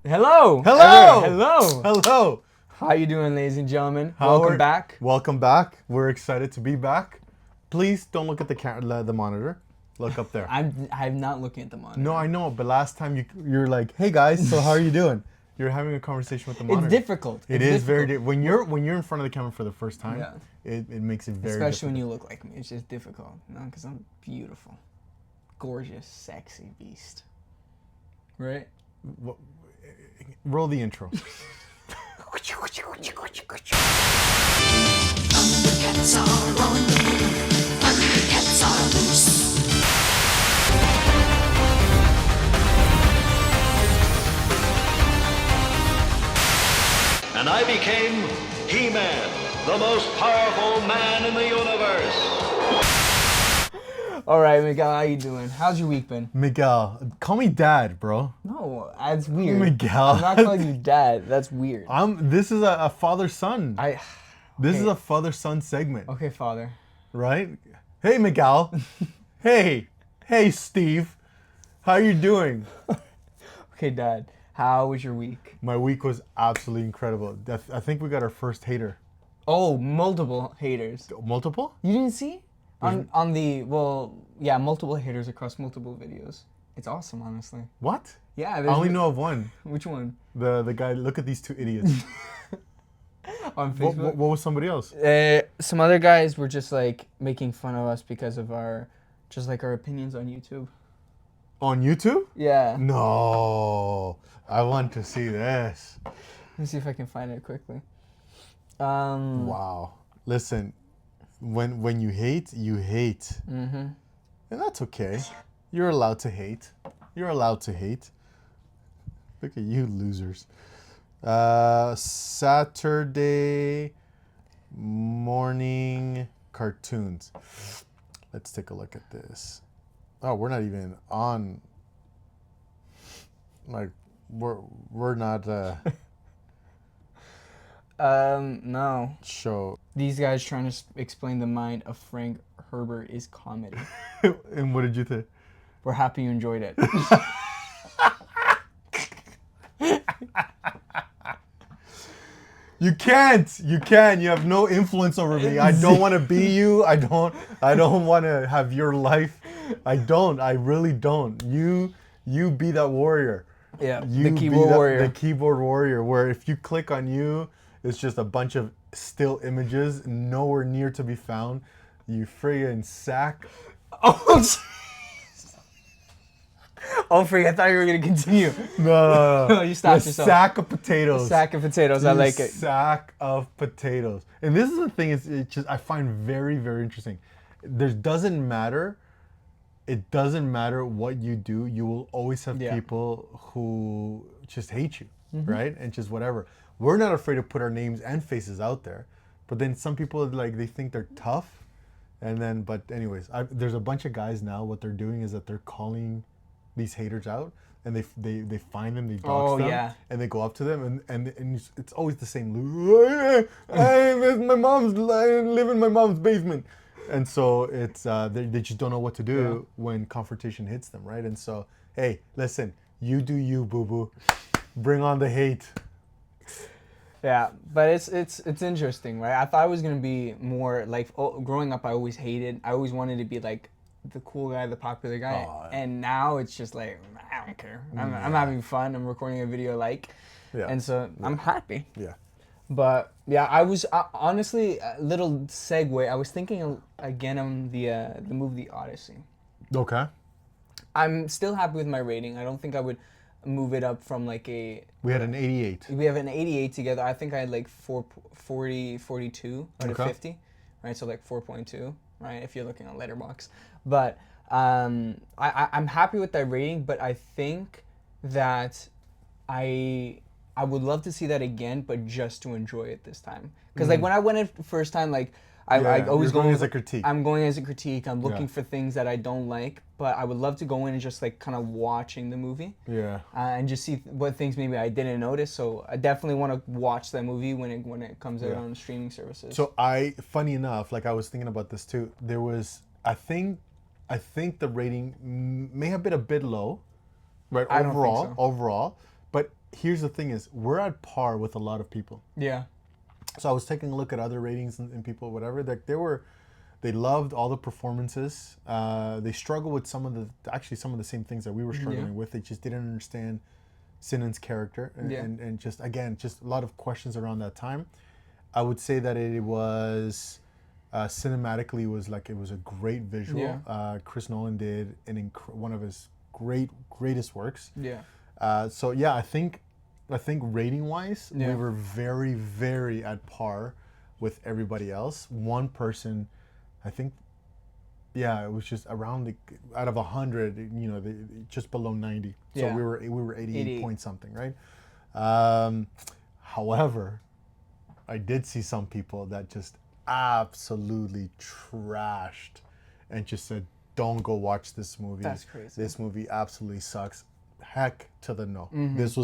Hello. Hello. Hello. Hello. How you doing, ladies and gentlemen? Welcome back. Welcome back. We're excited to be back. Please don't look at the monitor. Look up there. I'm not looking at the monitor. No, I know, but last time you're like, "Hey guys, so how are you doing?" You're having a conversation with the monitor. It's difficult. It is very difficult. When you're in front of the camera for the first time, Yeah. it makes it very Especially difficult. when you look like me. It's just difficult, you know, because I'm beautiful, gorgeous, sexy beast. Right? Roll the intro. Thundercats are on the move. Thundercats are loose. And I became He-Man, the most powerful man in the universe. All right, Miguel, how you doing? How's your week been? Miguel, call me Dad, bro. No, that's weird. Miguel. I'm not calling you Dad. That's weird. This is a father-son. This is okay. a father-son segment, Okay, father. right? Hey, Miguel. Hey, Steve. How you doing? Okay, Dad. How was your week? My week was absolutely incredible. I think we got our first hater. Oh, multiple haters. Multiple? You didn't see? Multiple haters across multiple videos. It's awesome, honestly. What? Yeah. I only know of one. Which one? The guy. Look at these two idiots. On what Facebook? was somebody else? Some other guys were just like making fun of us because of our opinions on YouTube. On YouTube? Yeah. No. I want to see this. Let me see if I can find it quickly. Wow. Listen, when you hate, you hate. Mm-hmm. And that's okay. You're allowed to hate. You're allowed to hate. Look at you losers. Saturday morning cartoons. Let's take a look at this. Oh, we're not even on. Like, we're not No. show. These guys trying to explain the mind of Frank Herbert is comedy. And what did you think? We're happy you enjoyed it. You can't. You have no influence over me. I don't want to be you. I don't want to have your life. I really don't. You be that warrior. Yeah. You The be keyboard warrior. The keyboard warrior, where if you click on you, it's just a bunch of still images, nowhere near to be found. You friggin' sack. Oh, freak! I thought you were gonna continue. No. You stopped The yourself. sack of potatoes. Sack of potatoes. I You like it. Sack of potatoes. And this is the thing. It's just I find very, very interesting. It doesn't matter what you do. You will always have people who just hate you, right? And just whatever. We're not afraid to put our names and faces out there, but then some people they think they're tough, and then anyways, there's a bunch of guys now. What they're doing is that they're calling these haters out, and they find them, they dox them, and they go up to them, and it's always the same. I live in my mom's basement, and so it's they just don't know what to do when confrontation hits them, right? And so, hey, listen, you do you, boo boo, bring on the hate. Yeah, but it's interesting, right? I thought it was gonna be more like growing up. I always wanted to be like the cool guy, the popular guy, and now it's just like I don't care. I'm having fun. I'm recording a video, and so I'm happy. Yeah. But yeah, I was honestly a little segue. I was thinking again on the movie Odyssey. Okay. I'm still happy with my rating. I don't think I would move it up from like a. We had an 88. We have an 88 together. I think I had like 42 out of 50, right? So like 4.2, right? If you're looking on Letterboxd. But I'm happy with that rating, but I think that I would love to see that again, but just to enjoy it this time. Because like when I went it the first time, like I always going as a critique. I'm going as a critique. I'm looking for things that I don't like, but I would love to go in and just like kind of watching the movie. Yeah. And just see what things maybe I didn't notice. So I definitely want to watch that movie when it comes out on streaming services. So funny enough, like I was thinking about this too. There was, I think the rating may have been a bit low, right? I don't think so. Overall, but here's the thing is, we're at par with a lot of people. Yeah. So I was taking a look at other ratings and people, whatever. They loved all the performances. They struggled with some of the same things that we were struggling with. They just didn't understand Sinan's character, and just a lot of questions around that time. I would say that it was cinematically it was a great visual. Yeah. Chris Nolan did one of his greatest works. Yeah. So yeah, I think rating wise, we were very, very at par with everybody else. One person, I think, it was just around out of 100, just below 90. So we were 88 point something, right? However, I did see some people that just absolutely trashed and just said, "Don't go watch this movie. That's crazy. This movie absolutely sucks." Heck to the no. Mm-hmm. This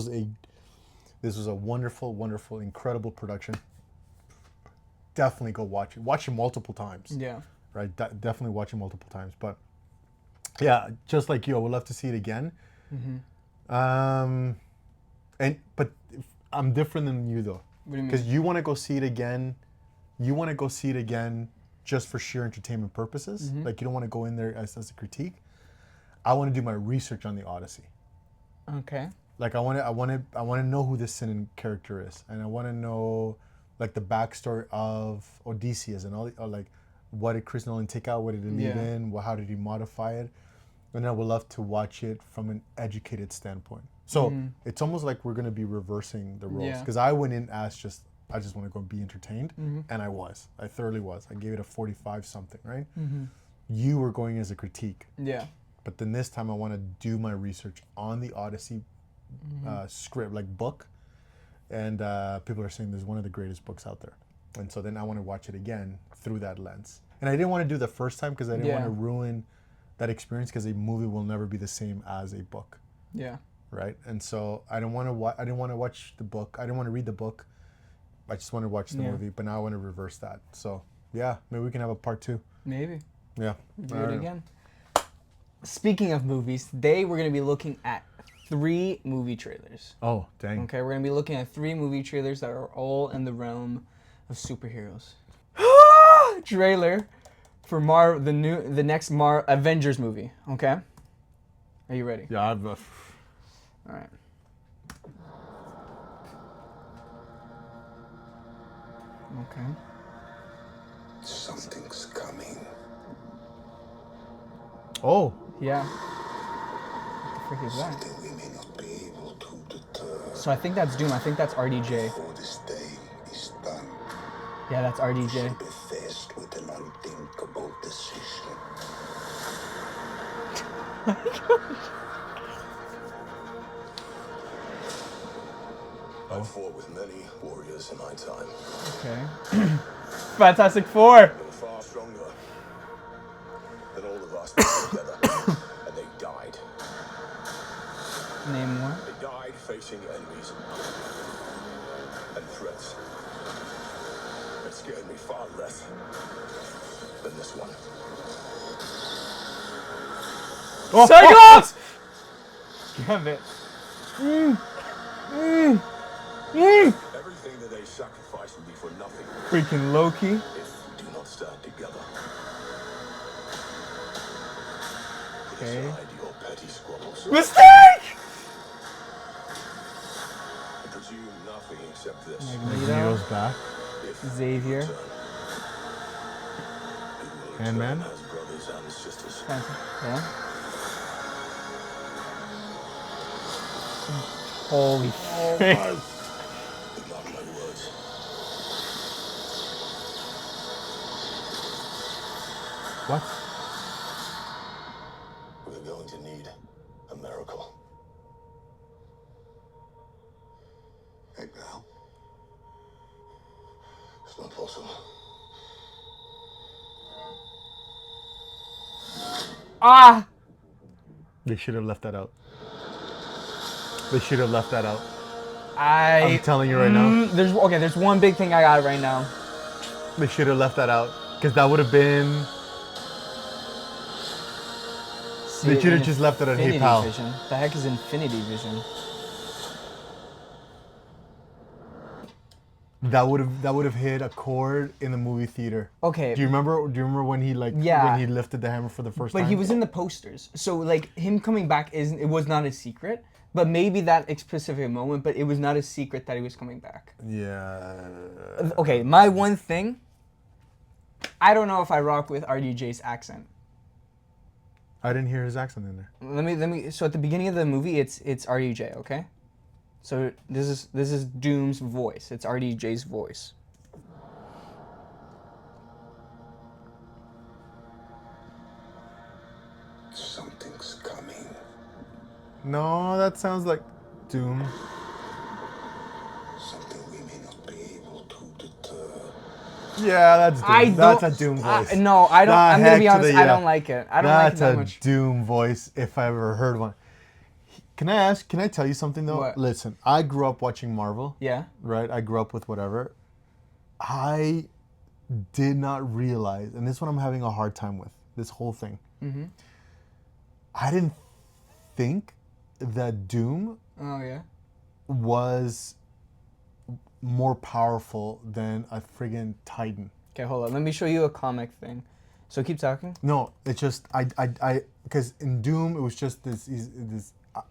was a wonderful, wonderful, incredible production. Definitely go watch it. Watch it multiple times. Yeah. Right? Definitely watch it multiple times. But yeah, just like you, I would love to see it again. Mm-hmm. But I'm different than you though. What do you mean? Because you want to go see it again. You want to go see it again just for sheer entertainment purposes. Mm-hmm. Like you don't want to go in there as a critique. I want to do my research on the Odyssey. Okay. Like I want to know who this Sinan character is, and I want to know like the backstory of Odysseus and like what did Chris Nolan take out, what did he leave in, how did he modify it, and I would love to watch it from an educated standpoint. So it's almost like we're gonna be reversing the roles, because I went in as I just want to go be entertained, and I thoroughly was. I gave it a 45 something, right? You were going as a critique. Yeah. But then this time I want to do my research on the Odyssey script, like book. And people are saying there's one of the greatest books out there. And so then I want to watch it again through that lens. And I didn't want to do the first time because I didn't want to ruin that experience, because a movie will never be the same as a book. Yeah. Right? And so I didn't want to watch the book. I didn't want to read the book. I just want to watch the movie. But now I want to reverse that. So yeah, maybe we can have a part 2. Maybe. Yeah. Do it again. Speaking of movies, today we're going to be looking at 3 movie trailers. Oh, dang. Okay, we're going to be looking at 3 movie trailers that are all in the realm of superheroes. Trailer for the next Avengers movie, okay? Are you ready? Yeah, All right. Okay. Something's coming. Oh. Yeah. What the frick is that? Something we may not be able to deter. So I think that's Doom. I think that's RDJ. Before this day is done, Yeah, that's RDJ. we'll be faced with an unthinkable decision. I've fought with many warriors in my time. Okay. Fantastic Four. They were far stronger than all of us put together, and they died. Name more. They died facing enemies and threats that scared me far less than this one. Oh, Cyclops! Damn it. Everything that they sacrifice will be for nothing Freaking Loki. if we do not stand together. Put Okay. aside your petty squabbles Mistake! and presume nothing except this. Magneto's back. If Xavier. we return, we will Ant-Man? return as brothers and sisters. Yeah. Holy frick. But mark my words. What? We're going to need a miracle. Hey, pal. It's not possible. Ah! They should have left that out. They should have left that out. I'm I'm telling you right now. There's one big thing I got right now. They should have left that out. Because that would have been... They should have just left it at, hey, Infinity pal. Vision. The heck is Infinity Vision? that would have hit a chord in the movie theater. Okay. Do you remember when he when he lifted the hammer for the first time? But he was in the posters, so like him coming back it was not a secret. But maybe that specific moment, but it was not a secret that he was coming back. Yeah. Okay, my one thing. I don't know if I rock with RDJ's accent. I didn't hear his accent in there. Let me. So at the beginning of the movie, it's RDJ, okay? So this is Doom's voice. It's RDJ's voice. Something's coming. No, that sounds like Doom. Something we may not be able to deter. Yeah, that's Doom. That's a Doom voice. No, I don't. I'm gonna be honest. I don't like it. I don't like it that much. That's a Doom voice if I ever heard one. Can I tell you something though? What? Listen, I grew up watching Marvel. Yeah. Right? I grew up with whatever. I did not realize, and this is what I'm having a hard time with, this whole thing. Mm-hmm. I didn't think that Doom was more powerful than a friggin' Titan. Okay, hold on. Let me show you a comic thing. So keep talking. No, it's just I because in Doom it was just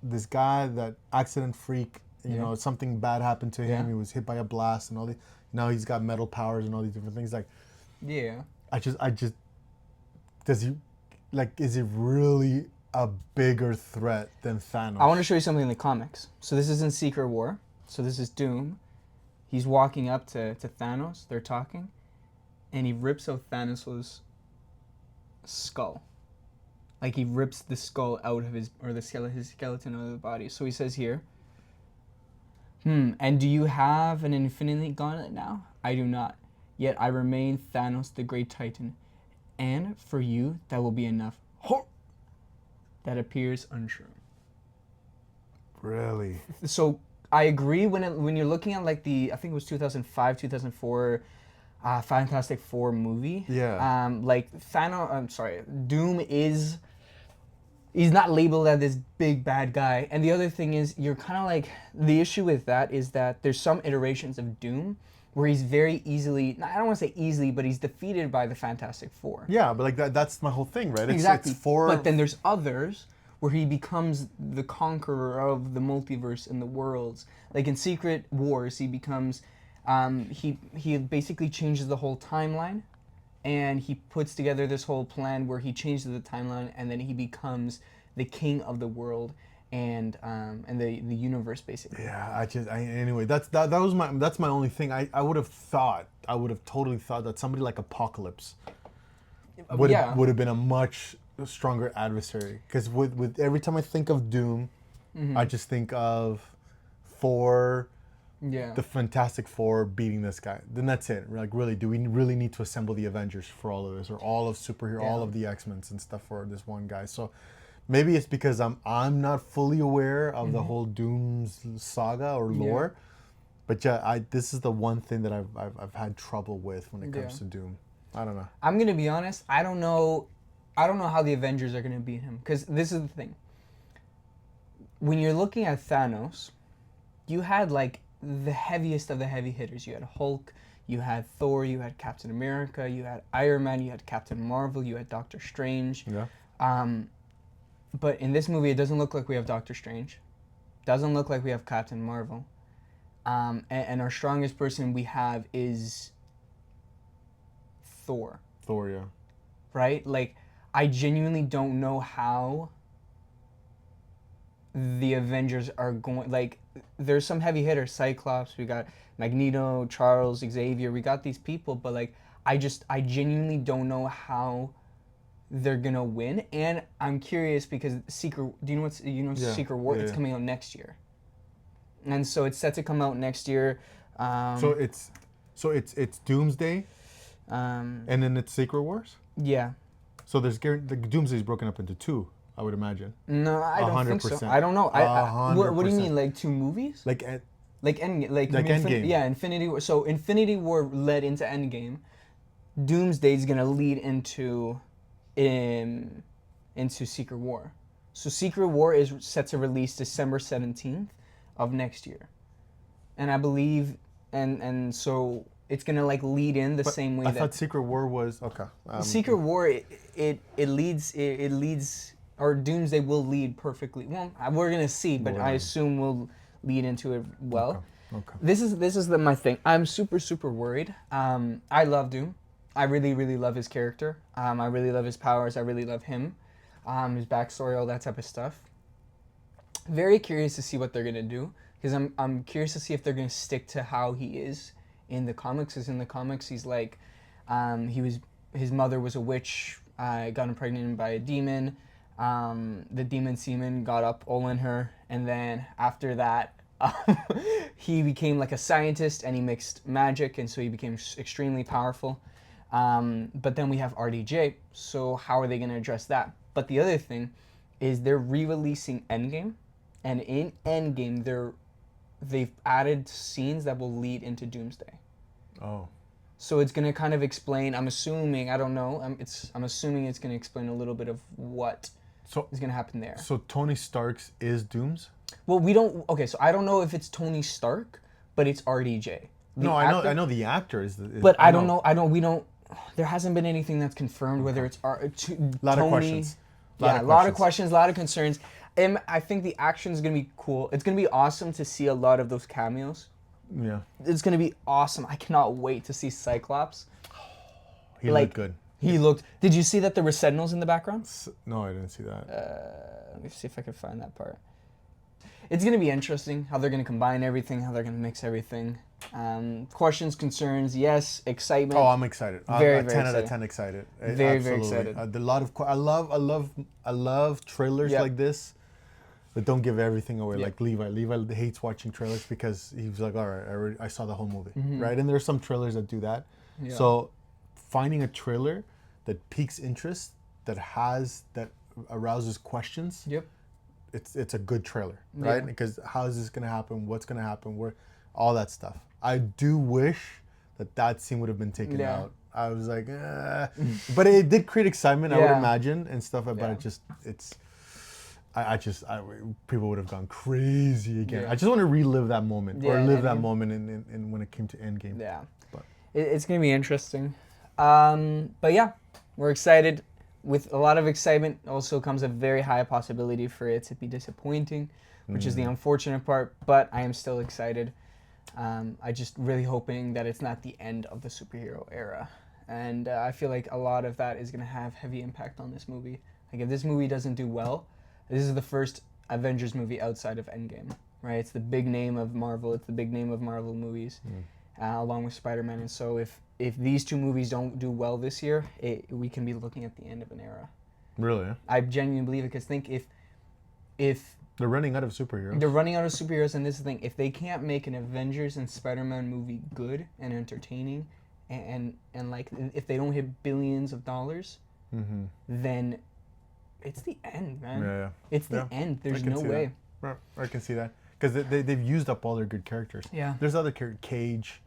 this guy, that accident freak. You know, something bad happened to him. He was hit by a blast and all these. Now he's got metal powers and all these different things. Like, yeah. I just does he is he really a bigger threat than Thanos? I want to show you something in the comics. So this is in Secret War. So this is Doom. He's walking up to Thanos. They're talking. And he rips out Thanos' skull. Like he rips the skull out of his skeleton out of the body. So he says here, and do you have an infinity gauntlet now? I do not. Yet I remain Thanos the great Titan. And for you, that will be enough. That appears untrue. Really? So I agree when you're looking at like I think it was 2005, 2004 Fantastic Four movie. Yeah. Like Doom he's not labeled as this big bad guy. And the other thing is you're kind of like, the issue with that is that there's some iterations of Doom where he's very easily, I don't want to say easily, but he's defeated by the Fantastic Four. Yeah, but like that's my whole thing, right? Exactly. It's for... But then there's others where he becomes the conqueror of the multiverse and the worlds. Like in Secret Wars, he becomes, he basically changes the whole timeline, and he puts together this whole plan where he changes the timeline, and then he becomes the king of the world and the universe, basically. Yeah, anyway, that's my only thing. I would have totally thought that somebody like Apocalypse would have been a much stronger adversary, because with every time I think of Doom, I just think of the Fantastic Four beating this guy. Then that's it. Like, really, do we really need to assemble the Avengers for all of this, or all of superhero, all of the X-Men and stuff for this one guy? So maybe it's because I'm not fully aware of the whole Doom's saga or lore, but this is the one thing that I've had trouble with when it comes to Doom. I don't know. I'm gonna be honest. I don't know how the Avengers are gonna beat him, because this is the thing. When you're looking at Thanos, you had like the heaviest of the heavy hitters. You had Hulk, you had Thor, you had Captain America, you had Iron Man, you had Captain Marvel, you had Doctor Strange. Yeah. But in this movie, it doesn't look like we have Doctor Strange. Doesn't look like we have Captain Marvel. And our strongest person we have is Thor. Thor, yeah. Right? Like, I genuinely don't know how the Avengers are going. Like, there's some heavy hitters, Cyclops, we got Magneto, Charles, Xavier, we got these people, but like, I genuinely don't know how they're gonna win. And I'm curious because Secret Secret War? It's coming out next year, and so it's set to come out next year. So it's Doomsday, and then it's Secret Wars. Yeah. So the Doomsday is broken up into two, I would imagine. No, I don't think so. 100%. I don't know. What do you mean, like two movies? Like Endgame. Yeah, Infinity War. So Infinity War led into Endgame. Doomsday is gonna lead into Secret War. So Secret War is set to release December 17th of next year, and I believe and so it's gonna like lead in the same way I that thought Secret War was okay. Secret War it leads or Doomsday will lead perfectly. Well, we're gonna see, but I assume will lead into it well. Okay. This is my thing. I'm super worried. I love Doom. I really love his character. I really love his powers. I really love him. His backstory, all that type of stuff. Very curious to see what they're gonna do, because I'm curious to see if they're gonna stick to how he is in the comics. Because in the comics, he's like, his mother was a witch, got impregnated by a demon. The demon semen got up all in her, and then after that, he became like a scientist and he mixed magic, and so he became extremely powerful. But then we have RDJ, so how are they going to address that? But the other thing is they're re-releasing Endgame, and in Endgame they've added scenes that will lead into Doomsday. Oh. So it's going to kind of explain, I'm assuming, I don't know, I'm assuming it's going to explain a little bit of what is going to happen there. So Tony Stark's is Doom's? Well, we don't, okay, so I don't know if it's Tony Stark, but it's RDJ. I know the actor is. But we don't, there hasn't been anything that's confirmed whether it's Tony. A lot of questions. A lot of questions, a lot of concerns. I think the action is going to be cool. It's going to be awesome to see a lot of those cameos. Yeah. It's going to be awesome. I cannot wait to see Cyclops. He looked good. Did you see that there were Sentinels in the background? No, I didn't see that. Let me see if I can find that part. It's going to be interesting how they're going to combine everything, how they're going to mix everything. Questions, concerns, yes, excitement. Oh, I'm excited. Very 10 out of 10 excited. Very excited. I love trailers like this that don't give everything away. Yeah. Like Levi hates watching trailers because he's like, all right, I saw the whole movie, right? And there's some trailers that do that. Yeah. So finding a trailer that piques interest, that arouses questions. Yep. It's a good trailer, right? Yeah. Because how is this gonna happen? What's gonna happen? Where, all that stuff. I do wish that scene would have been taken out. I was like, but it did create excitement. I would imagine and stuff. But people would have gone crazy again. Yeah. I just want to relive that moment or live that Endgame. moment in when it came to Endgame. Yeah. But It's going to be interesting. But yeah, we're excited. With a lot of excitement also comes a very high possibility for it to be disappointing, which is the unfortunate part, but I am still excited. I just really hoping that it's not the end of the superhero era. And I feel like a lot of that is going to have heavy impact on this movie. Like if this movie doesn't do well, this is the first Avengers movie outside of Endgame, right? It's the big name of Marvel. It's the big name of Marvel movies, along with Spider-Man. And so if these two movies don't do well this year, we can be looking at the end of an era. really, yeah? I genuinely believe it, because think if They're running out of superheroes. they're running out of superheroes, and this is the thing, if they can't make an Avengers and Spider-Man movie good and entertaining, and like if they don't hit billions of dollars, then it's the end, man. Yeah. It's the end. There's no way. Right, I can see that because they've used up all their good characters. Yeah. There's other characters, Cage.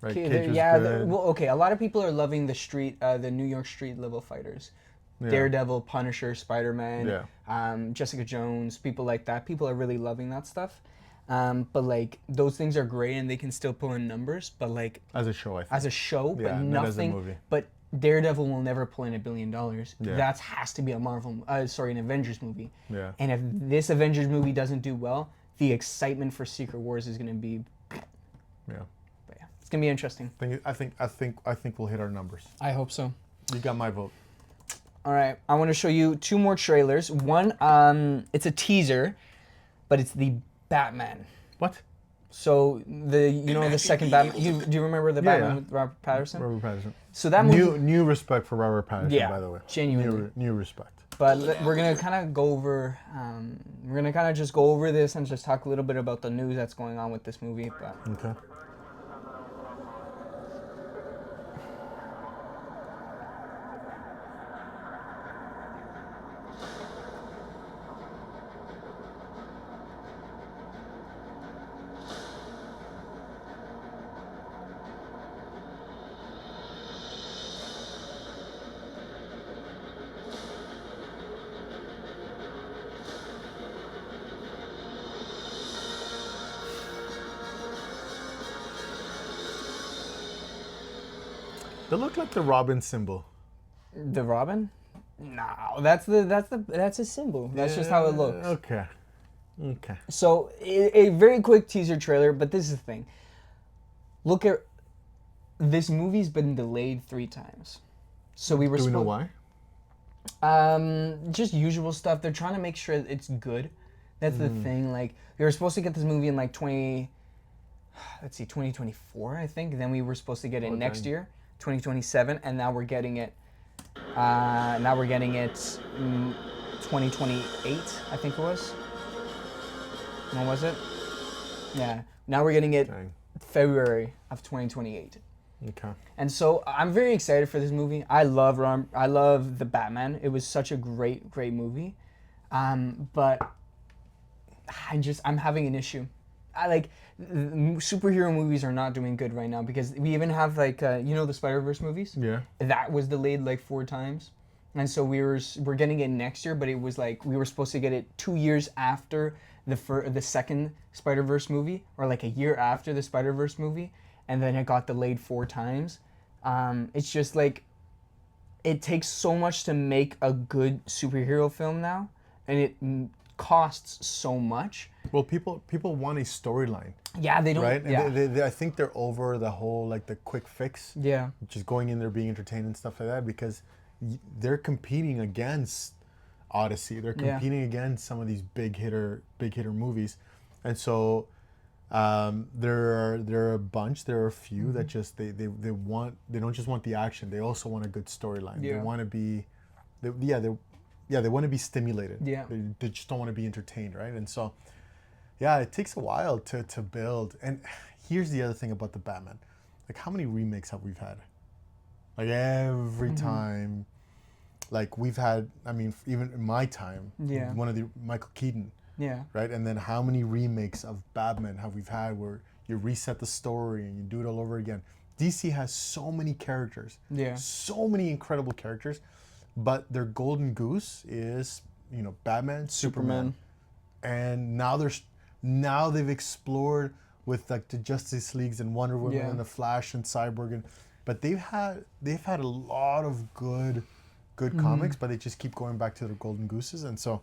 Right, Okay, Cage was good. well, okay. A lot of people are loving the New York street level fighters. Yeah. Daredevil, Punisher, Spider-Man, Yeah. Jessica Jones, people like that. People are really loving that stuff. But like those things are great and they can still pull in numbers. But like As a show, I think. as a show, but Yeah, not as a nothing. movie. But Daredevil will never pull in $1 billion. Yeah. That has to be an Avengers movie. Yeah. And if this Avengers movie doesn't do well, the excitement for Secret Wars is gonna be. Yeah. But yeah, it's gonna be interesting. I think we'll hit our numbers. I hope so. You got my vote. All right, I want to show you 2 more trailers. One, it's a teaser, but it's the Batman. What? So the second Batman. Do you remember the Batman with Robert Pattinson? Robert Pattinson. So that movie. New respect for Robert Pattinson, by the way. Genuinely. New respect. But we're gonna kind of go over. We're gonna kind of just go over this and just talk a little bit about the news that's going on with this movie. But Okay. They look like the Robin symbol. The Robin? No, that's a symbol. That's just how it looks. Okay. So a very quick teaser trailer, but this is the thing. Look at this movie's been delayed 3 times. So we were. Do we know why? Just usual stuff. They're trying to make sure it's good. That's the thing. Like we were supposed to get this movie in like 2024, I think. Then we were supposed to get it next year, 2027, and now we're getting it. 2028, I think it was. When was it? Yeah. Now we're getting it February of 2028. Okay. And so I'm very excited for this movie. I love the Batman. It was such a great movie. But I'm having an issue. Superhero movies are not doing good right now because we even have the Spider-Verse movies. Yeah. That was delayed like 4 times. And so we're getting it next year, but it was like we were supposed to get it 2 years after the second Spider-Verse movie, or like a year after the Spider-Verse movie, and then it got delayed 4 times. It's just like it takes so much to make a good superhero film now, and it costs so much. Well, people want a storyline. Yeah, they don't. Right? And Yeah. they, I think they're over the whole like the quick fix. Yeah. Just going in there, being entertained and stuff like that, because they're competing against Odyssey. They're competing against some of these big hitter movies, and so there are a bunch. There are a few that just they don't just want the action. They also want a good storyline. Yeah. They want to be, they want to be stimulated. Yeah. They just don't want to be entertained, right? And so, yeah, it takes a while to build. And here's the other thing about the Batman. Like, how many remakes have we had? Like, every time. Like, we've had, I mean, even in my time, one of the Michael Keaton. Yeah. Right? And then how many remakes of Batman have we had where you reset the story and you do it all over again? DC has so many characters. Yeah. So many incredible characters. But their golden goose is, Batman, Superman. And now they've explored with like the Justice Leagues and Wonder Woman and the Flash and Cyborg, but they've had a lot of good comics, but they just keep going back to their golden gooses, and so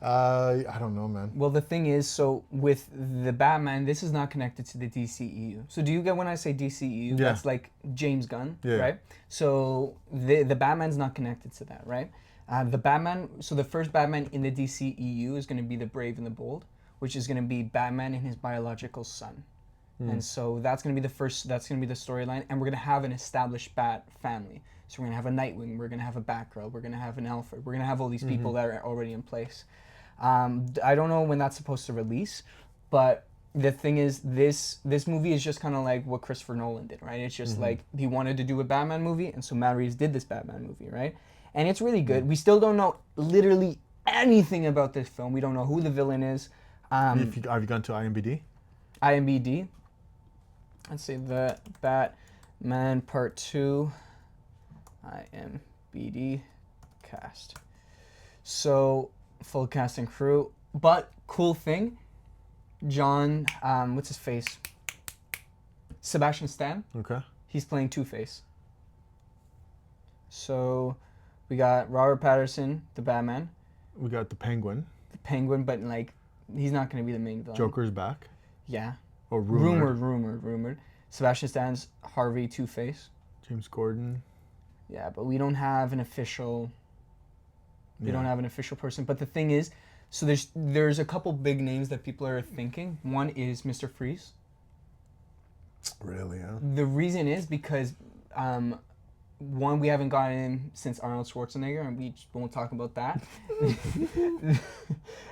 I don't know, man. Well, the thing is, so with the Batman, this is not connected to the DCEU. So do you get when I say DCEU? Yeah. That's like James Gunn, right? So the Batman's not connected to that, right? So the first Batman in the DCEU is going to be the Brave and the Bold, which is going to be Batman and his biological son. And so that's going to be the storyline, and we're going to have an established Bat family. So we're going to have a Nightwing, we're going to have a Batgirl, we're going to have an Alfred, we're going to have all these people that are already in place. I don't know when that's supposed to release, but the thing is, this movie is just kind of like what Christopher Nolan did, right? It's just like he wanted to do a Batman movie, and so Matt Reeves did this Batman movie, right? And it's really good. We still don't know literally anything about this film. We don't know who the villain is. Have you gone to IMDb? IMDb. Let's see, the Batman Part 2. IMDb cast. So, full cast and crew. But, cool thing, John, what's his face? Sebastian Stan. Okay. He's playing Two-Face. So, we got Robert Pattinson, the Batman. We got the Penguin. The Penguin, but like, he's not going to be the main villain. Joker's back. Yeah. Or rumored. Rumored. Sebastian Stan's Harvey Two-Face. James Gordon. Yeah, but we don't have an official. We don't have an official person. But the thing is, so there's a couple big names that people are thinking. One is Mr. Freeze. Really? Yeah. The reason is because, one, we haven't gotten him since Arnold Schwarzenegger, and we just won't talk about that.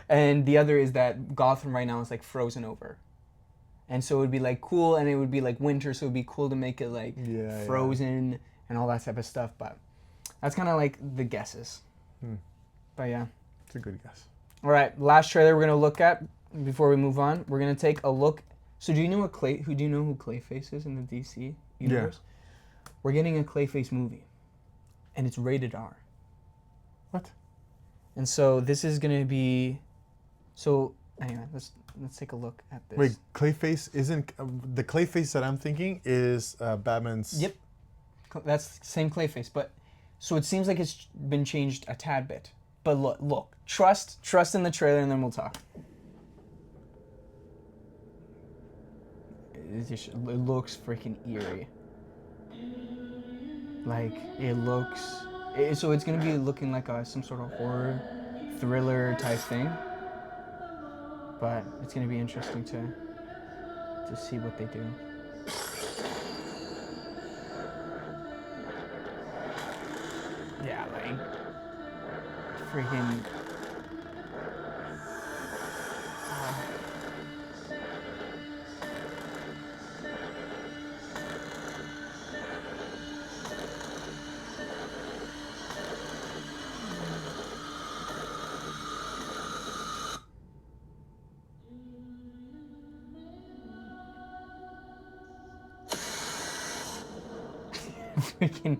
And the other is that Gotham right now is like frozen over. And so it would be like cool, and it would be like winter, so it would be cool to make it like frozen and all that type of stuff. But that's kind of like the guesses. But yeah. It's a good guess. All right, last trailer we're going to look at before we move on. We're going to take a look. So do you know who Clayface is in the DC universe? Yeah. We're getting a Clayface movie, and it's rated R. What? And so this is going to be... So anyway, let's take a look at this. Wait, Clayface isn't... the Clayface that I'm thinking is Batman's... Yep. that's the same Clayface, but so it seems like it's been changed a tad bit. But look, trust in the trailer, and then we'll talk. It looks freaking eerie. Like so it's gonna be looking like some sort of horror thriller type thing. But it's gonna be interesting to see what they do. Yeah, like freaking. Freaking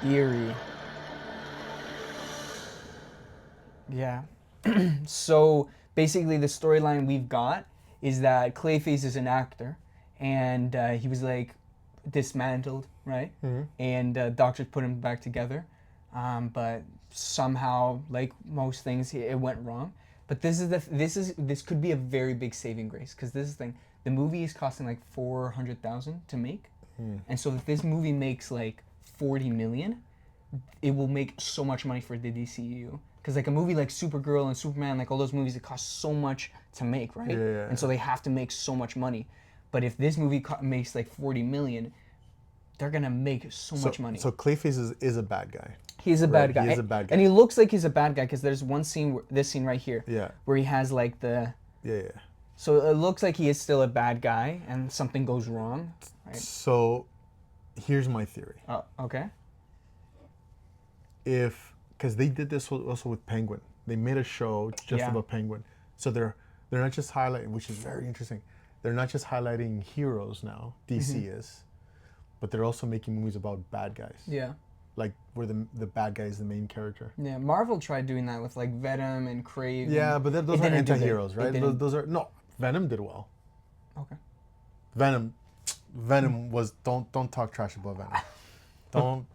eerie. Yeah. So basically the storyline we've got is that Clayface is an actor, and he was like dismantled, right? Mm-hmm. And doctors put him back together, but somehow, like most things, it went wrong. But this could be a very big saving grace, because this is the thing. The movie is costing like $400,000 to make, and so if this movie makes like 40 million, it will make so much money for the DCU. Because like a movie like Supergirl and Superman, like all those movies, it costs so much to make, right? Yeah. And so they have to make so much money. But if this movie makes like 40 million, they're gonna make so much money. So Clayface is a bad guy. He's a bad guy. He is a bad guy. And he looks like he's a bad guy because there's one scene, this scene right here, where he has like the... Yeah. So it looks like he is still a bad guy and something goes wrong, right? So here's my theory. Oh, okay. Because they did this also with Penguin. They made a show just about Penguin. So they're not just highlighting, which is very interesting. They're not just highlighting heroes now, DC is, but they're also making movies about bad guys. Yeah. Like where the bad guy is the main character. Yeah, Marvel tried doing that with like Venom and Crave. Yeah, but those are anti-heroes, right? Those are Venom did well. Okay. Venom was don't talk trash about Venom. Don't.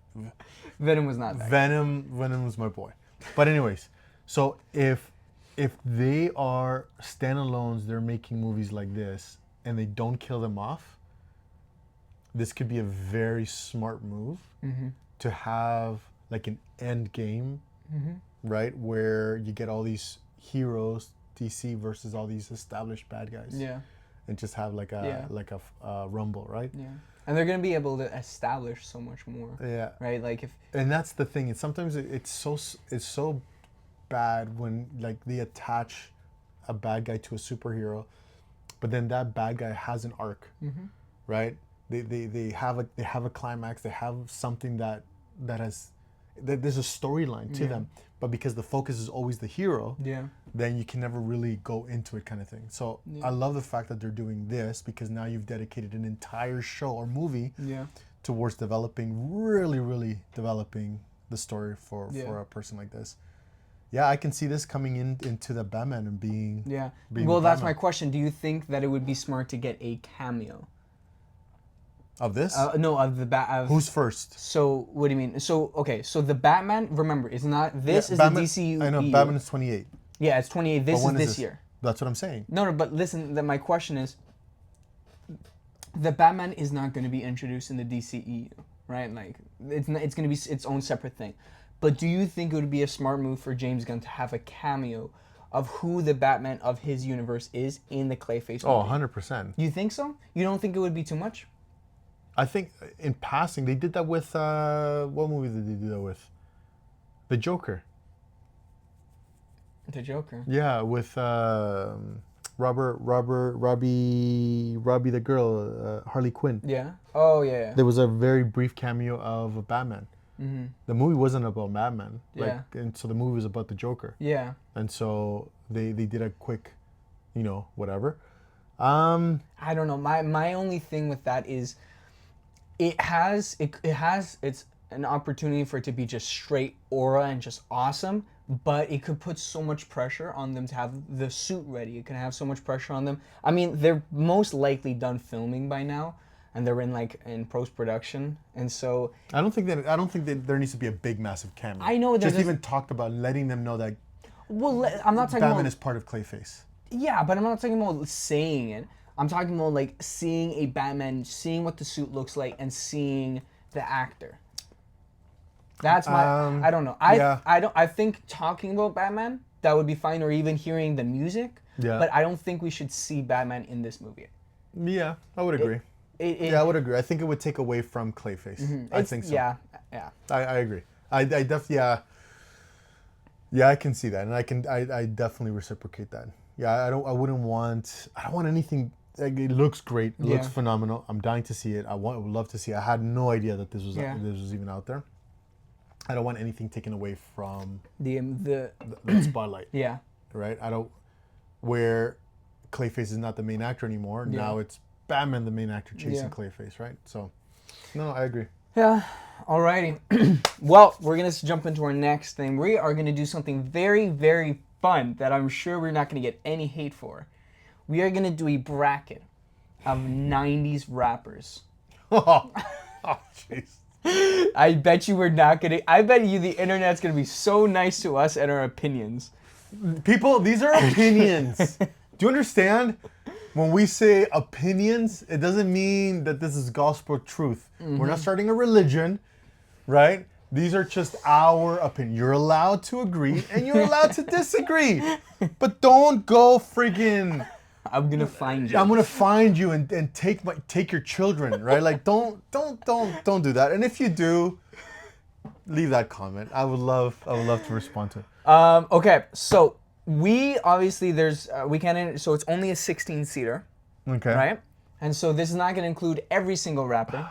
Venom was not that. Venom was my boy. But anyways, so if they are standalones, they're making movies like this, and they don't kill them off, this could be a very smart move to have like an end game, right? Where you get all these heroes, DC versus all these established bad guys. Yeah. And just have like a rumble, right? Yeah. And they're gonna be able to establish so much more. Yeah. Right. Like And that's the thing. Sometimes it's so bad when like they attach a bad guy to a superhero, but then that bad guy has an arc, right? They have a climax. They have something that there's a storyline to them. But because the focus is always the hero, then you can never really go into it, kind of thing. So I love the fact that they're doing this, because now you've dedicated an entire show or movie towards really developing the story for a person like this. Yeah, I can see this coming into the Batman and being well, that's my question. Do you think that it would be smart to get a cameo? Of this? No, of the Who's first? So what do you mean? So okay, so the Batman. Remember, it's not this. Is Batman, the DCU? I know Batman is 28. Yeah, it's 28. This is this year. That's what I'm saying. No, but listen. My question is, the Batman is not going to be introduced in the DCEU, right? Like it's going to be its own separate thing. But do you think it would be a smart move for James Gunn to have a cameo of who the Batman of his universe is in the Clayface movie? Oh, 100%. You think so? You don't think it would be too much? I think in passing, they did that with, what movie did they do that with? The Joker. The Joker? Yeah, with Robbie the girl, Harley Quinn. Yeah? Oh, yeah. There was a very brief cameo of Batman. Mm-hmm. The movie wasn't about Batman. And so the movie was about the Joker. Yeah. And so they did a quick, whatever. I don't know. My only thing with that is it's an opportunity for it to be just straight aura and just awesome, but it could put so much pressure on them to have the suit ready. It can have so much pressure on them. I mean, they're most likely done filming by now, and they're in post-production, and so I don't think that there needs to be a big, massive cameo. I know just even talked about letting them know that. Well, I'm not talking Batman about is part of Clayface. Yeah, but I'm not talking about saying it. I'm talking about like seeing a Batman, seeing what the suit looks like, and seeing the actor. That's my. I don't know. I think talking about Batman, that would be fine, or even hearing the music. Yeah. But I don't think we should see Batman in this movie. Yeah, I would agree. I would agree. I think it would take away from Clayface. Mm-hmm. I think so. Yeah. I agree. I definitely. Yeah, I can see that, and I definitely reciprocate that. Yeah, I don't want anything. Like, it looks great. It looks phenomenal. I'm dying to see it. I would love to see it. I had no idea that this was even out there. I don't want anything taken away from the spotlight. Yeah. Right. Where Clayface is not the main actor anymore. Yeah. Now it's Batman, the main actor, chasing Clayface. Right. So, no, I agree. Yeah. Alrighty. Well, we're gonna jump into our next thing. We are gonna do something very, very fun that I'm sure we're not gonna get any hate for. We are gonna do a bracket of 90s rappers. Oh, jeez. I bet you we're not gonna. I bet you the internet's gonna be so nice to us and our opinions. People, these are opinions. Do you understand? When we say opinions, it doesn't mean that this is gospel truth. Mm-hmm. We're not starting a religion, right? These are just our opinion. You're allowed to agree and you're allowed to disagree, but don't go freaking. I'm gonna find you. I'm gonna find you and take your children, right? Like don't do that. And if you do, leave that comment. I would love to respond to it. Okay, so we obviously we can't. So it's only a 16-seater. Okay. Right. And so this is not gonna include every single rapper,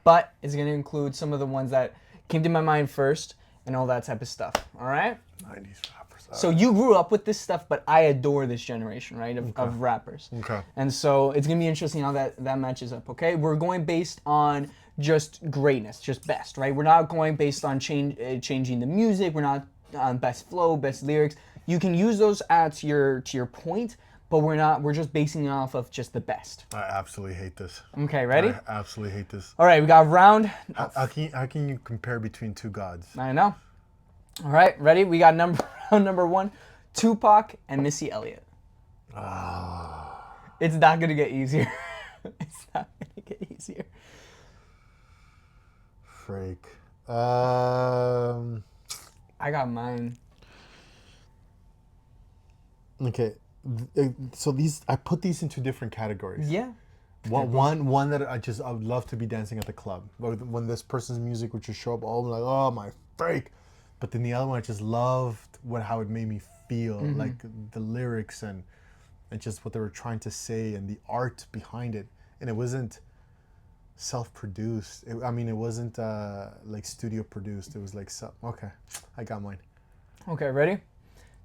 but it's gonna include some of the ones that came to my mind first and all that type of stuff. All right. 90s rappers. So you grew up with this stuff, but I adore this generation, right, of rappers. Okay. And so it's going to be interesting how that matches up, okay? We're going based on just greatness, just best, right? We're not going based on changing the music. We're not on best flow, best lyrics. You can use those to your point, but we're just basing it off of just the best. I absolutely hate this. Okay, ready? I absolutely hate this. All right, we got round. How can you compare between two gods? I know. All right, ready? We got round number 1, Tupac and Missy Elliott. It's not gonna get easier. It's not gonna get easier. Freak. I got mine. Okay, so I put these into different categories. Yeah. One that I would love to be dancing at the club. When this person's music would just show up, I'm like, oh my freak. But then the other one, I just loved how it made me feel, like the lyrics and just what they were trying to say and the art behind it. And it wasn't self-produced. It wasn't like studio produced. It was like okay, I got mine. Okay, ready?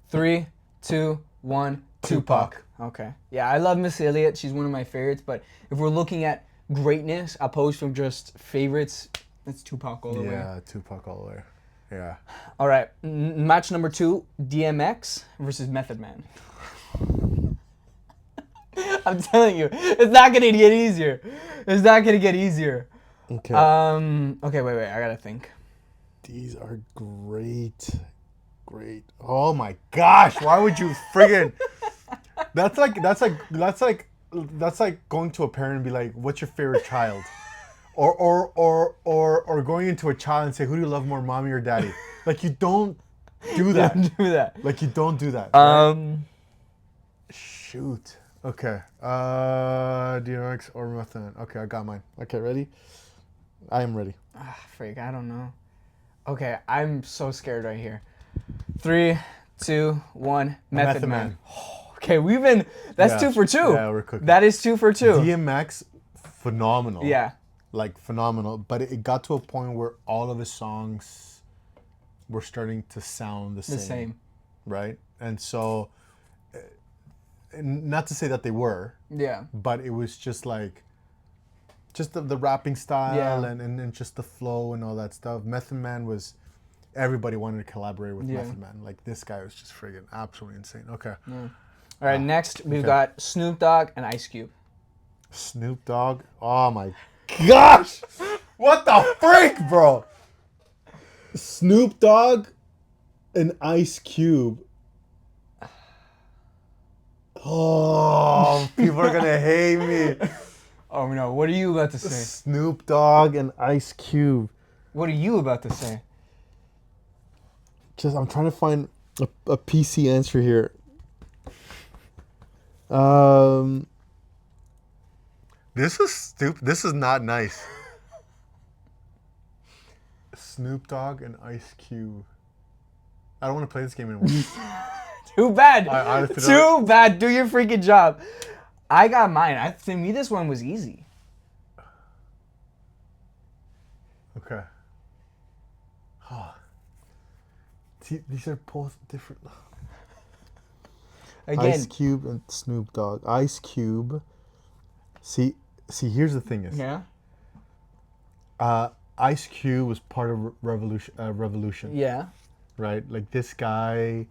3, 2, 1. Tupac. Okay. Yeah, I love Missy Elliott. She's one of my favorites. But if we're looking at greatness opposed from just favorites, it's Tupac all the way. Yeah, Tupac all the way. Yeah. All right. Match number 2, DMX versus Method Man. I'm telling you, it's not gonna get easier. It's not gonna get easier. Okay. Okay. Wait. I gotta think. These are great. Oh my gosh! Why would you friggin'? That's like going to a parent and be like, "What's your favorite child?" Or going into a child and say, "Who do you love more, mommy or daddy?" Like you don't do that. Don't do that. Like you don't do that. Right? Shoot. Okay. DMX or Method Man. Okay, I got mine. Okay, ready? I am ready. Freak, I don't know. Okay, I'm so scared right here. 3, 2, 1. Method Man. Okay, that's 2 for 2. Yeah, we're cooking. That is 2 for 2. DMX, phenomenal. Yeah. Like phenomenal. But it got to a point where all of his songs were starting to sound the same. Right? And so, not to say that they were. Yeah. But it was just like, the rapping style and just the flow and all that stuff. Method Man was, everybody wanted to collaborate with Method Man. Like this guy was just friggin' absolutely insane. Okay. Yeah. All right, next we've got Snoop Dogg and Ice Cube. Snoop Dogg. Oh my gosh! What the freak, bro? Snoop Dogg and Ice Cube. Oh, people are gonna hate me. Oh no, what are you about to say? Snoop Dogg and Ice Cube. What are you about to say? I'm trying to find a PC answer here. This is stupid. This is not nice. Snoop Dogg and Ice Cube. I don't want to play this game anymore. Too bad. Too bad. Do your freaking job. I got mine. To me, this one was easy. Okay. See, these are both different. Again. Ice Cube and Snoop Dogg. Ice Cube. See. Here's the thing is. Yeah. Ice Cube was part of Revolution. Yeah. Right. Like this guy